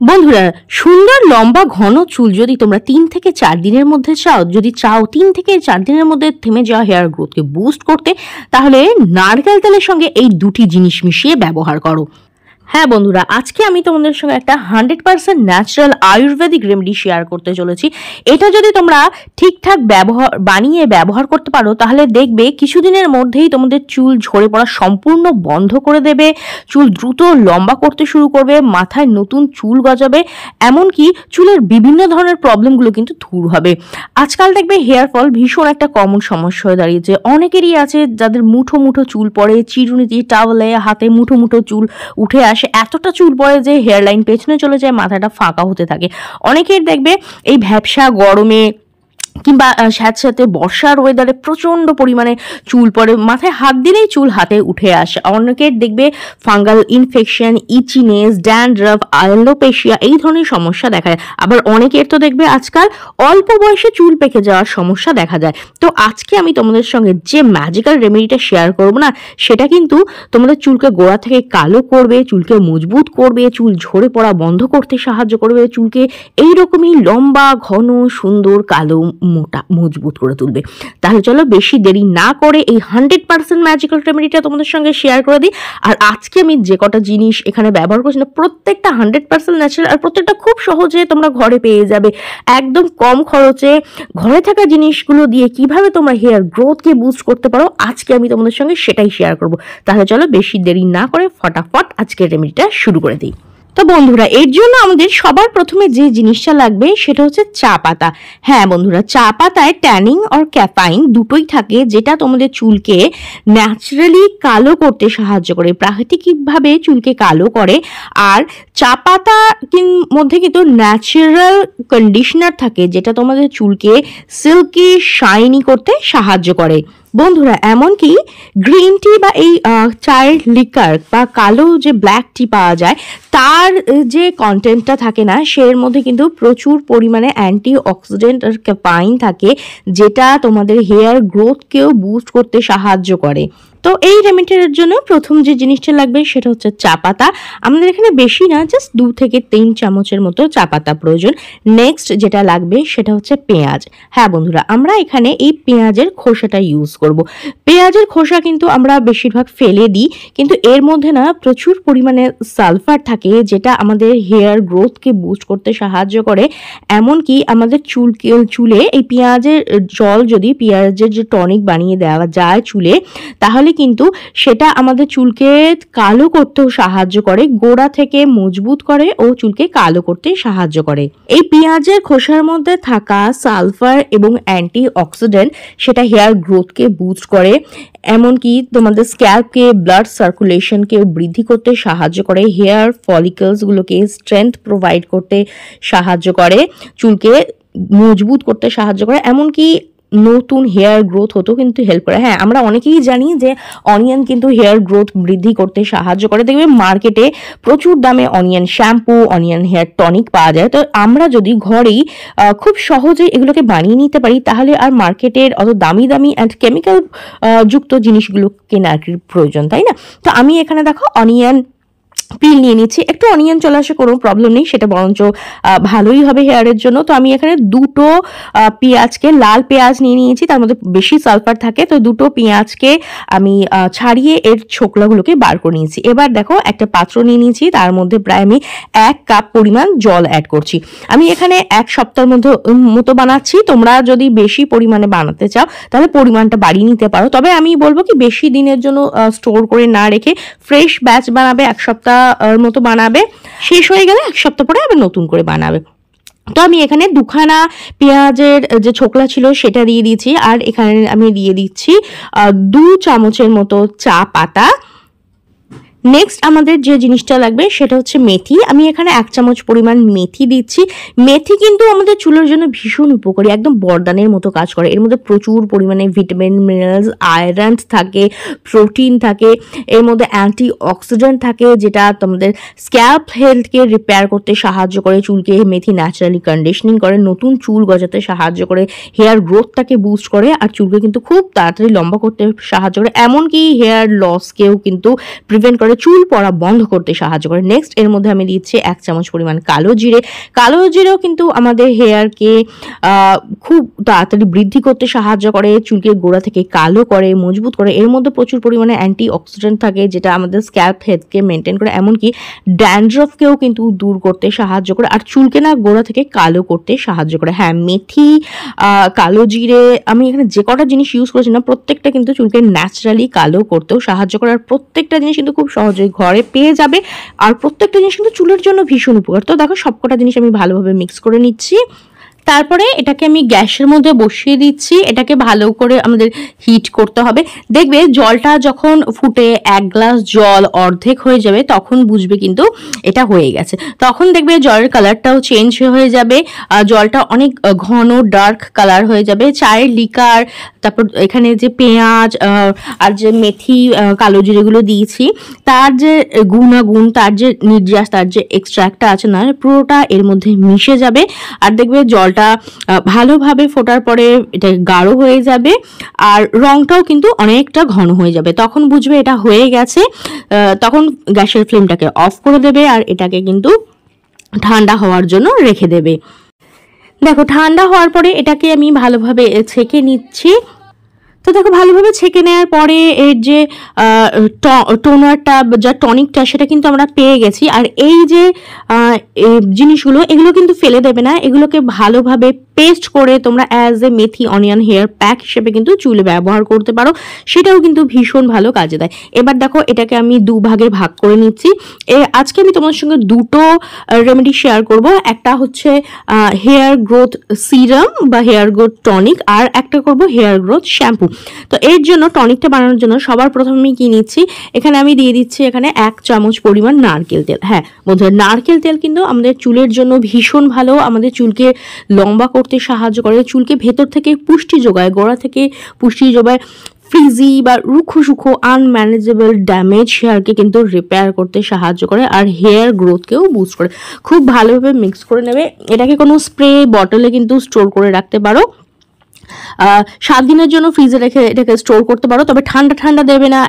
বন্ধুরা, সুন্দর লম্বা ঘন চুল যদি তোমরা 3 থেকে 4 দিনের মধ্যে চাও, যদি চাও 3 থেকে 4 দিনের মধ্যে থেমে যাওয়া হেয়ার গ্রোথকে বুস্ট করতে, তাহলে নারকেল তেলের সঙ্গে এই দুটি জিনিস মিশিয়ে ব্যবহার করো। হ্যাঁ বন্ধুরা, আজকে আমি তোমাদের সঙ্গে একটা 100% ন্যাচারাল আয়ুর্বেদিক রেমেডি শেয়ার করতে চলেছি। এটা যদি তোমরা ঠিকঠাক বানিয়ে ব্যবহার করতে পারো, তাহলে দেখবে কিছুদিনের মধ্যেই তোমাদের চুল ঝরে পড়া সম্পূর্ণ বন্ধ করে দেবে, চুল দ্রুত লম্বা করতে শুরু করবে, মাথায় নতুন চুল গজাবে, এমনকি চুলের বিভিন্ন ধরনের প্রবলেমগুলো কিন্তু দূর হবে। আজকাল দেখবে হেয়ার ফল ভীষণ একটা কমন সমস্যা হয়ে দাঁড়িয়েছে। অনেকেরই আছে যাদের মুঠো মুঠো চুল পড়ে, চিরুনিতে টাওয়ালে হাতে মুঠো মুঠো চুল উঠে আসে, এতটা চুল পড়ে যে হেয়ার লাইন পেছনে চলে যায়, মাথাটা ফাঁকা হতে থাকে। অনেকের দেখবে এই ভ্যাপসা গরমে কিংবা স্যাঁতস্যাঁতে বর্ষার ওয়েদারে প্রচণ্ড পরিমাণে চুল পড়ে, মাথায় হাত দিলেই চুল হাতে উঠে আসে। অনেকের দেখবে fungal infection, itchiness, dandruff, alopecia এই ধরনের সমস্যা দেখা যায়। আবার অনেকের তো দেখবে আজকাল অল্প বয়সে চুল পেকে যাওয়ার সমস্যা দেখা যায়। তো আজকে আমি তোমাদের সঙ্গে যে ম্যাজিক্যাল রেমেডিটা শেয়ার করবো না, সেটা কিন্তু তোমাদের চুলকে গোড়া থেকে কালো করবে, চুলকে মজবুত করবে, চুল ঝরে পড়া বন্ধ করতে সাহায্য করবে, চুলকে এইরকমই লম্বা ঘন সুন্দর কালো মোটা মজবুত করে তুলবে। তাহলে চলো বেশি দেরি না করে এই 100% ম্যাজিক্যাল রেমেডিটা তোমাদের সঙ্গে শেয়ার করে দিই। আর আজকে আমি যে কটা জিনিস এখানে ব্যবহার করছি না, প্রত্যেকটা 100% ন্যাচারাল, আর প্রত্যেকটা খুব সহজে তোমরা ঘরে পেয়ে যাবে, একদম কম খরচে। ঘরে থাকা জিনিসগুলো দিয়ে কিভাবে তোমরা হেয়ার গ্রোথকে বুস্ট করতে পারো, আজকে আমি তোমাদের সঙ্গে সেটাই শেয়ার করব। তাহলে চলো বেশি দেরি না করে ফটাফট আজকের রেমেডিটা শুরু করে দিই। তো বন্ধুরা, এর জন্য আমাদের সবার প্রথমে যে জিনিসটা লাগবে সেটা হচ্ছে চা পাতা। হ্যাঁ বন্ধুরা, চা পাতায় ট্যানিং আর ক্যাফাইন দুটোই থাকে, যেটা তোমাদের চুলকে ন্যাচারালি কালো করতে সাহায্য করে, প্রাকৃতিকভাবে চুলকে কালো করে। আর চা পাতা মধ্যে কিন্তু ন্যাচারাল কন্ডিশনার থাকে, যেটা তোমাদের চুলকে সিল্কি শাইনি করতে সাহায্য করে। বন্ধুরা, এমনকি গ্রিন টি বা এই চায়ের লিকার বা কালো যে ব্ল্যাক টি পাওয়া যায়, তার যে কন্টেন্টটা থাকে না, সের মধ্যে কিন্তু প্রচুর পরিমাণে অ্যান্টি অক্সিডেন্ট আর ক্যাফাইন থাকে, যেটা তোমাদের হেয়ার গ্রোথকেও বুস্ট করতে সাহায্য করে। তো এই রেমেডির জন্য প্রথম যে জিনিসটা লাগবে সেটা হচ্ছে চা পাতা। আমাদের এখানে বেশি না, জাস্ট 2 থেকে 3 চামচের মতো চা পাতা প্রয়োজন। নেক্সট যেটা লাগবে সেটা হচ্ছে পেঁয়াজ। হ্যাঁ বন্ধুরা, আমরা এখানে এই পেঁয়াজের খোসাটা ইউজ করব। পেঁয়াজের খোসা কিন্তু আমরা বেশিরভাগ ফেলে দিই, কিন্তু এর মধ্যে না প্রচুর পরিমাণে সালফার থাকে, যেটা আমাদের হেয়ার গ্রোথকে বুস্ট করতে সাহায্য করে। এমনকি আমাদের চুলে এই পেঁয়াজের জল, যদি পেঁয়াজের যে টনিক বানিয়ে দেওয়া যায় চুলে, তাহলে কিন্তু সেটা আমাদের চুলকে কালো করতেও সাহায্য করে, গোড়া থেকে মজবুত করে ও চুলকে কালো করতে সাহায্য করে। এই পেঁয়াজের খোসার মধ্যে থাকা সালফার এবং অ্যান্টি অক্সিডেন্ট সেটা হেয়ার গ্রোথকে বুস্ট করে, এমনকি তোমাদের স্ক্যাল্পকে, ব্লাড সার্কুলেশনকে বৃদ্ধি করতে সাহায্য করে, হেয়ার ফলিকলসগুলোকে স্ট্রেংথ প্রোভাইড করতে সাহায্য করে, চুলকে মজবুত করতে সাহায্য করে, এমনকি নতুন হেয়ার গ্রোথ হতেও কিন্তু হেল্প করে। হ্যাঁ, আমরা অনেকেই জানি যে অনিয়ন কিন্তু হেয়ার গ্রোথ বৃদ্ধি করতে সাহায্য করে। দেখবে মার্কেটে প্রচুর দামে onion shampoo, onion hair tonic পাওয়া যায়। তো আমরা যদি ঘরেই খুব সহজেই এগুলোকে বানিয়ে নিতে পারি, তাহলে আর মার্কেটের অত দামি দামি অ্যান্ড কেমিক্যাল যুক্ত জিনিসগুলো কেনার প্রয়োজন, তাই না? তো আমি এখানে দেখো অনিয়ন পিল নিয়ে নিচ্ছি। একটু অনিয়ন চলে আসে, কোনো প্রবলেম নেই, সেটা বরঞ্চ ভালোই হবে হেয়ারের জন্য। তো আমি এখানে 2টো পেঁয়াজকে, লাল পেঁয়াজ নিয়ে নিয়েছি, তার মধ্যে বেশি সালফার থাকে, তো 2টো পেঁয়াজকে আমি ছাড়িয়ে এর ছোকলাগুলোকে বার করে নিয়েছি। এবার দেখো একটা পাত্র নিয়ে নিয়েছি, তার মধ্যে প্রায় আমি 1 কাপ পরিমাণ জল অ্যাড করছি। আমি এখানে 1 সপ্তাহের মতো বানাচ্ছি। তোমরা যদি বেশি পরিমাণে বানাতে চাও তাহলে পরিমাণটা বাড়িয়ে নিতে পারো, তবে আমি বলবো কি বেশি দিনের জন্য স্টোর করে না রেখে ফ্রেশ ব্যাচ বানাবে, 1 সপ্তাহ মতো বানাবে, শেষ হয়ে গেলে 1 সপ্তাহ পরে আবার নতুন করে বানাবে। তো আমি এখানে 2খানা পেঁয়াজের যে ছোকলা ছিল সেটা দিয়ে দিয়েছি, আর এখানে আমি দিয়ে দিচ্ছি 2 চামচের মতো চা পাতা। নেক্সট আমাদের যে জিনিসটা লাগবে সেটা হচ্ছে মেথি। আমি এখানে 1 চামচ পরিমাণ মেথি দিচ্ছি। মেথি কিন্তু আমাদের চুলের জন্য ভীষণ উপকারী, একদম বরদানের মতো কাজ করে। এর মধ্যে প্রচুর পরিমাণে ভিটামিন, মিনারেলস, আয়রন থাকে, প্রোটিন থাকে, এর মধ্যে অ্যান্টি অক্সিডেন্ট থাকে, যেটা তোমাদের স্ক্যাল্প হেলথকে রিপেয়ার করতে সাহায্য করে, চুলকে মেথি ন্যাচারালি কন্ডিশনিং করে, নতুন চুল গজাতে সাহায্য করে, হেয়ার গ্রোথটাকে বুস্ট করে, আর চুলকে কিন্তু খুব তাড়াতাড়ি লম্বা করতে সাহায্য করে, এমনকি হেয়ার লসকেও কিন্তু প্রিভেন্ট করে, চুল পড়া বন্ধ করতে সাহায্য করে। নেক্সট এর মধ্যে আমি দিচ্ছি 1 চামচ পরিমাণ কালো জিরে। কালো জিরেও কিন্তু আমাদের হেয়ারকে খুব তাড়াতাড়ি বৃদ্ধি করতে সাহায্য করে, চুলকে গোড়া থেকে কালো করে, মজবুত করে। এর মধ্যে প্রচুর পরিমাণে অ্যান্টি অক্সিডেন্ট থাকে যেটা আমাদের স্ক্যাল্প হেলথকে মেনটেন করে, এমনকি ড্যান্ড্রফকেও কিন্তু দূর করতে সাহায্য করে আর চুলকে না গোড়া থেকে কালো করতে সাহায্য করে। হ্যাঁ, মেথি, কালো জিরে, আমি এখানে যে কটা জিনিস ইউজ করেছি না প্রত্যেকটা কিন্তু চুলকে ন্যাচারালি কালো করতেও সাহায্য করে। আর প্রত্যেকটা জিনিস কিন্তু খুব সহজেই ঘরে পেয়ে যাবে আর প্রত্যেকটা জিনিস কিন্তু চুলের জন্য ভীষণ উপকার। তো দেখো সবকটা জিনিস আমি ভালোভাবে মিক্স করে নিচ্ছি। তারপরে এটাকে আমি গ্যাসের মধ্যে বসিয়ে দিচ্ছি। এটাকে ভালো করে আমাদের হিট করতে হবে। দেখবে জলটা যখন ফুটে 1 গ্লাস জল অর্ধেক হয়ে যাবে তখন বুঝবে কিন্তু এটা হয়ে গেছে। তখন দেখবে জলের কালারটাও চেঞ্জ হয়ে যাবে, জলটা অনেক ঘন ডার্ক কালার হয়ে যাবে। চায়ের লিকার, তারপর এখানে যে পেঁয়াজ আর যে মেথি, কালো জিরেগুলো দিয়েছি তার যে গুণাগুণ, তার যে নির্যাস, তার যে এক্সট্রাক্টটা আছে না পুরোটা এর মধ্যে মিশে যাবে। আর দেখবে জলটা ভালোভাবে ফোটার পরে এটা গাঢ় হয়ে যাবে আর রংটাও কিন্তু অনেকটা ঘন হয়ে যাবে। তখন বুঝবে এটা হয়ে গেছে। তখন গ্যাসের ফ্লেমটাকে অফ করে দেবে আর এটাকে কিন্তু ঠান্ডা হওয়ার জন্য রেখে দেবে। দেখো ঠান্ডা হওয়ার পরে এটাকে আমি ভালোভাবে ছেঁকে নিচ্ছি। তো দেখো ভালোভাবে ছেঁকে নেওয়ার পরে এর যে টোনারটা যা টনিকটা সেটা কিন্তু আমরা পেয়ে গেছি। আর এই যে জিনিসগুলো এগুলো কিন্তু ফেলে দেবে না, এগুলোকে ভালোভাবে পেস্ট করে তোমরা as a methi onion hair pack হিসেবে কিন্তু চুলে ব্যবহার করতে পারো, সেটাও কিন্তু ভীষণ ভালো কাজে দেয়। এবার দেখো এটাকে আমি 2 ভাগে ভাগ করে নিচ্ছি। আজকে আমি তোমার সঙ্গে দুটো রেমেডি শেয়ার করব। একটা হচ্ছে হেয়ার গ্রোথ সিরাম বা হেয়ার গ্রোথ টনিক, আর একটা করব হেয়ার গ্রোথ শ্যাম্পু। তো এর জন্য টনিকটা বানানোর জন্য সবার প্রথমে আমি কি নিচ্ছি, এখানে আমি দিয়ে দিচ্ছি এখানে 1 চামচ পরিমাণ নারকেল তেল। হ্যাঁ বন্ধুরা, নারকেল তেল কিন্তু আমাদের চুলের জন্য ভীষণ ভালো, আমাদের চুলকে লম্বা করতে সাহায্য করে, চুলকে ভেতর থেকে পুষ্টি যোগায়, গোড়া থেকে পুষ্টি যোগায়, ফ্রিজি বা রুখো সুখো আনম্যানেজেবল ড্যামেজ হেয়ারকে কিন্তু রিপেয়ার করতে সাহায্য করে আর হেয়ার গ্রোথকেও বুস্ট করে। খুব ভালোভাবে মিক্স করে নেবে। এটাকে কোনো স্প্রে বটলে কিন্তু স্টোর করে রাখতে পারো, 7 দিনের জন্য ফ্রিজে রেখে এটাকে স্টোর করতে পারো। তবে ঠান্ডা ঠান্ডা দেবে না,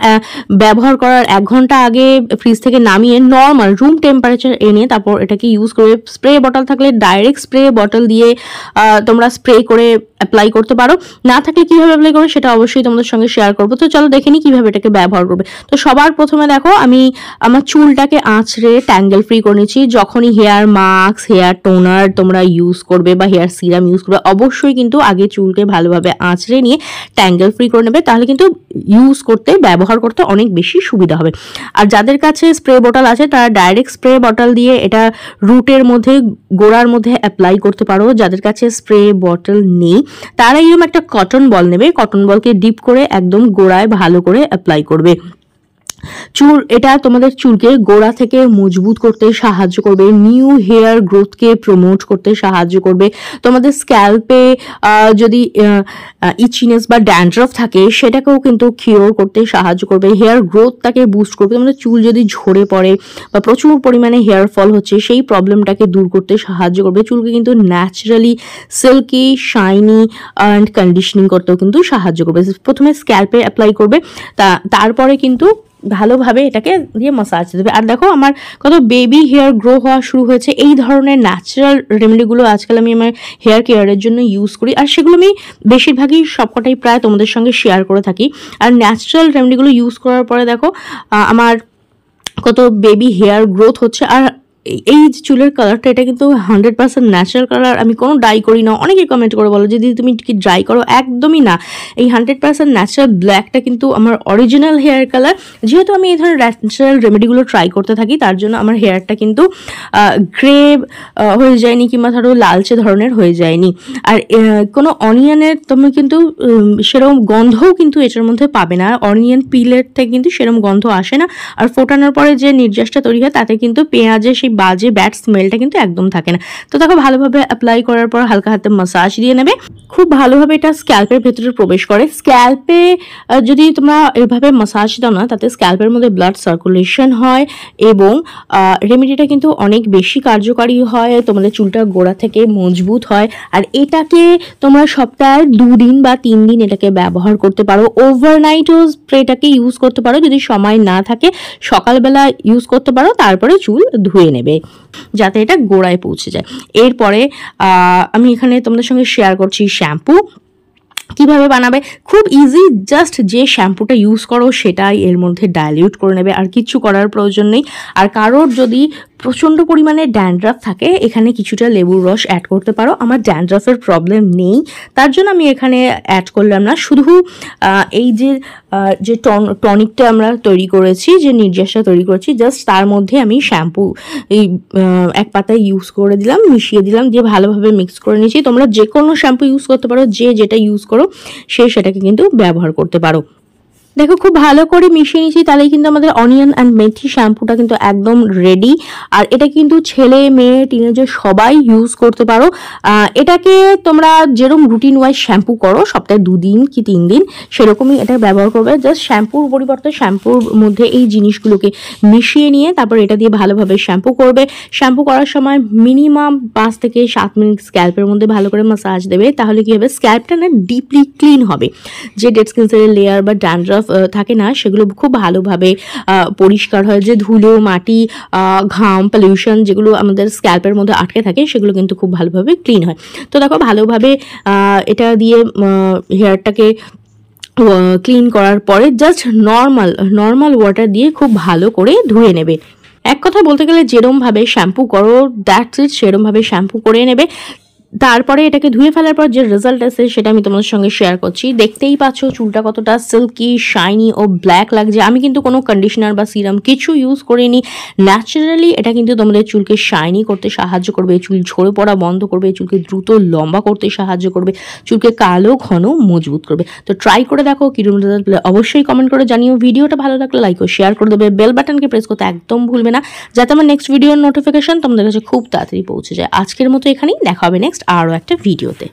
ব্যবহার করার 1 ঘন্টা আগে ফ্রিজ থেকে নামিয়ে নর্মাল রুম টেম্পারেচার এনে তারপর এটাকে ইউজ করবে। স্প্রে বটল থাকলে ডাইরেক্ট স্প্রে বটল দিয়ে তোমরা স্প্রে করে অ্যাপ্লাই করতে পারো, না থাকলে কীভাবে অ্যাপ্লাই করবে সেটা অবশ্যই তোমাদের সঙ্গে শেয়ার করবো। তো চলো দেখে নিই কীভাবে এটাকে ব্যবহার করবে। তো সবার প্রথমে দেখো আমি আমার চুলটাকে আঁচড়ে ট্যাঙ্গেল ফ্রি করে নিচ্ছি। যখনই হেয়ার মাস্ক, হেয়ার টোনার তোমরা ইউজ করবে বা হেয়ার সিরাম ইউজ করবে অবশ্যই কিন্তু আগে চুলকে ভালোভাবে আঁচড়ে নিয়ে ট্যাঙ্গেল ফ্রি করে নেবে, তাহলে কিন্তু ইউজ করতে ব্যবহার করতে অনেক বেশি সুবিধা হবে। আর যাদের কাছে স্প্রে বটল আছে তারা ডাইরেক্ট স্প্রে বটল দিয়ে এটা রুটের মধ্যে, গোড়ার মধ্যে অ্যাপ্লাই করতে পারো। যাদের কাছে স্প্রে বটল নেই তারা এরকম একটা কটন বল নেবে, কটন বলকে ডিপ করে একদম গোড়ায় ভালো করে অ্যাপ্লাই করবে। এটা তোমাদের চুলকে গোড়া থেকে মজবুত করতে সাহায্য করবে, নিউ হেয়ার গ্রোথকে প্রমোট করতে সাহায্য করবে। তোমাদের স্ক্যাল্পে যদি ইচিনেস বা ড্যান্ড্রফ থাকে সেটাকেও কিন্তু কিওর করতে সাহায্য করবে, হেয়ার গ্রোথটাকে বুস্ট করবে। তোমাদের চুল যদি ঝরে পড়ে বা প্রচুর পরিমাণে হেয়ার ফল হচ্ছে সেই প্রবলেমটাকে দূর করতে সাহায্য করবে। চুলকে কিন্তু naturally silky, shiny and conditioning করতেও কিন্তু সাহায্য করবে। প্রথমে স্ক্যাল্পে অ্যাপ্লাই করবে, তারপরে কিন্তু ভালোভাবে এটাকে দিয়ে মাসাজ দেবে। আর দেখো আমার কত বেবি হেয়ার গ্রো হওয়া শুরু হয়েছে। এই ধরনের ন্যাচারাল রেমেডিগুলো আজকাল আমি আমার হেয়ার কেয়ারের জন্য ইউজ করি আর সেগুলো আমি বেশিরভাগই সবকটাই প্রায় তোমাদের সঙ্গে শেয়ার করে থাকি। আর ন্যাচারাল রেমেডিগুলো ইউজ করার পরে দেখো আমার কত বেবি হেয়ার গ্রোথ হচ্ছে। আর এই যে চুলের কালারটা এটা কিন্তু 100% ন্যাচারাল কালার, আমি কোনো ডাই করি না। অনেকে কমেন্ট করে বলো যদি তুমি কি ড্রাই করো, একদমই না। এই 100% ন্যাচারাল ব্ল্যাকটা কিন্তু আমার অরিজিনাল হেয়ার কালার। যেহেতু আমি এই ধরনের ন্যাচারাল রেমেডিগুলো ট্রাই করতে থাকি তার জন্য আমার হেয়ারটা কিন্তু গ্রে হয়ে যায়নি কিংবা ধরো লালচে ধরনের হয়ে যায়নি। আর কোনো অনিয়নের তুমি কিন্তু সেরকম গন্ধও কিন্তু এটার মধ্যে পাবে না, অনিয়ন পিলের থেকে কিন্তু সেরকম গন্ধ আসে না। আর ফোটানোর পরে যে নির্যাসটা তৈরি হয় তাতে কিন্তু পেঁয়াজের সেই সেই বাজে ব্যাড স্মেলটা কিন্তু একদম থাকে না। তো দেখো ভালোভাবে অ্যাপ্লাই করার পর হালকা হাতে মাসাজ দিয়ে নেবে, খুব ভালোভাবে এটা স্ক্যাল্পের ভেতরে প্রবেশ করে। স্ক্যাল্পে যদি তোমরা এভাবে মাসাজ দাও না, তাতে স্ক্যাল্পের মধ্যে ব্লাড সার্কুলেশন হয় এবং রেমেডিটা কিন্তু অনেক বেশি কার্যকারী হয়, তোমাদের চুলটা গোড়া থেকে মজবুত হয়। আর এটাকে তোমরা সপ্তাহে 2 দিন বা 3 দিন এটাকে ব্যবহার করতে পারো। ওভারনাইটও স্প্রেটাকে ইউজ করতে পারো, যদি সময় না থাকে সকালবেলা ইউজ করতে পারো, তারপরে চুল ধুয়ে নেবে যাতে এটা গোড়ায় পৌঁছে যায়। এরপরে আমি এখানে তোমাদের সঙ্গে শেয়ার করছি শ্যাম্পু কিভাবে বানাবে। খুব ইজি, জাস্ট যে শ্যাম্পুটা ইউজ করো সেটাই এর মধ্যে ডাইলিউট করে নেবে, আর কিচ্ছু করার প্রয়োজন নেই। আর কারোর যদি প্রচণ্ড পরিমাণে ড্যান্ড্রাফ থাকে, এখানে কিছুটা লেবুর রস অ্যাড করতে পারো। আমার ড্যান্ড্রাফের প্রবলেম নেই, তার জন্য আমি এখানে অ্যাড করলাম না। শুধু এই যে টনিকটা আমরা তৈরি করেছি, যে নির্যাসটা তৈরি করেছি, জাস্ট তার মধ্যে আমি শ্যাম্পু এই এক পাতায় ইউজ করে দিলাম, মিশিয়ে দিলাম, দিয়ে ভালোভাবে মিক্স করে নিয়েছি। তোমরা যে কোনো শ্যাম্পু ইউজ করতে পারো, যে যেটা ইউজ করো সে সেটাকে কিন্তু ব্যবহার করতে পারো। দেখো খুব ভালো করে মিশিয়ে নিয়েছি, তাহলেই কিন্তু আমাদের অনিয়ন অ্যান্ড মেথি শ্যাম্পুটা কিন্তু একদম রেডি। আর এটা কিন্তু ছেলে মেয়ে টিনেজার সবাই ইউজ করতে পারো। এটাকে তোমরা যেরকম রুটিন ওয়াইজ শ্যাম্পু করো সপ্তাহে 2 দিন কি 3 দিন, সেরকমই এটা ব্যবহার করবে। জাস্ট শ্যাম্পুর পরিবর্তে শ্যাম্পুর মধ্যে এই জিনিসগুলোকে মিশিয়ে নিয়ে তারপর এটা দিয়ে ভালোভাবে শ্যাম্পু করবে। শ্যাম্পু করার সময় মিনিমাম 5 থেকে 7 মিনিট স্ক্যাল্পের মধ্যে ভালো করে মাসাজ দেবে, তাহলে কি হবে, স্ক্যাল্পটা না ডিপলি ক্লিন হবে। যে ডেড স্কিন সেলের লেয়ার বা ড্যান্ড্রাফ থাকে না, সেগুলো খুব ভালোভাবে পরিষ্কার হয়। যে ধুলো, মাটি, ঘাম, পলিউশন যেগুলো আমাদের স্ক্যাল্পের মধ্যে আটকে থাকে, সেগুলো কিন্তু খুব ভালোভাবে ক্লিন হয়। তো দেখো ভালোভাবে এটা দিয়ে হেয়ারটাকে ক্লিন করার পরে জাস্ট নর্মাল ওয়াটার দিয়ে খুব ভালো করে ধুয়ে নেবে। এক কথা বলতে গেলে যেরমভাবে শ্যাম্পু করো দ্যাটস ইট, সেরমভাবে শ্যাম্পু করে নেবে। তারপরে এটাকে ধুয়ে ফেলার পর যে রেজাল্ট আছে সেটা আমি তোমাদের সঙ্গে শেয়ার করছি। দেখতেই পাচ্ছ চুলটা কতটা সিল্কি, শাইনি ও ব্ল্যাক লাগছে। আমি কিন্তু কোনো কন্ডিশনার বা সিরাম কিছু ইউজ করিনি, ন্যাচারালি এটা কিন্তু তোমাদের চুলকে শাইনি করতে সাহায্য করবে, চুল ঝরে পড়া বন্ধ করবে, চুলকে দ্রুত লম্বা করতে সাহায্য করবে, চুলকে কালো ঘন মজবুত করবে। তো ট্রাই করে দেখো, কিরকম রেজাল্ট পেলে অবশ্যই কমেন্ট করে জানিও। ভিডিওটা ভালো লাগলে লাইক ও শেয়ার করে দেবে, বেল বাটনকে প্রেস করতে একদম ভুলবে না, যাতে আমার নেক্সট ভিডিওর নোটিফিকেশন তোমাদের কাছে খুব তাড়াতাড়ি পৌঁছে যায়। আজকের মতো এখানেই, দেখা হবে নেক্সট আরও একটা ভিডিওতে।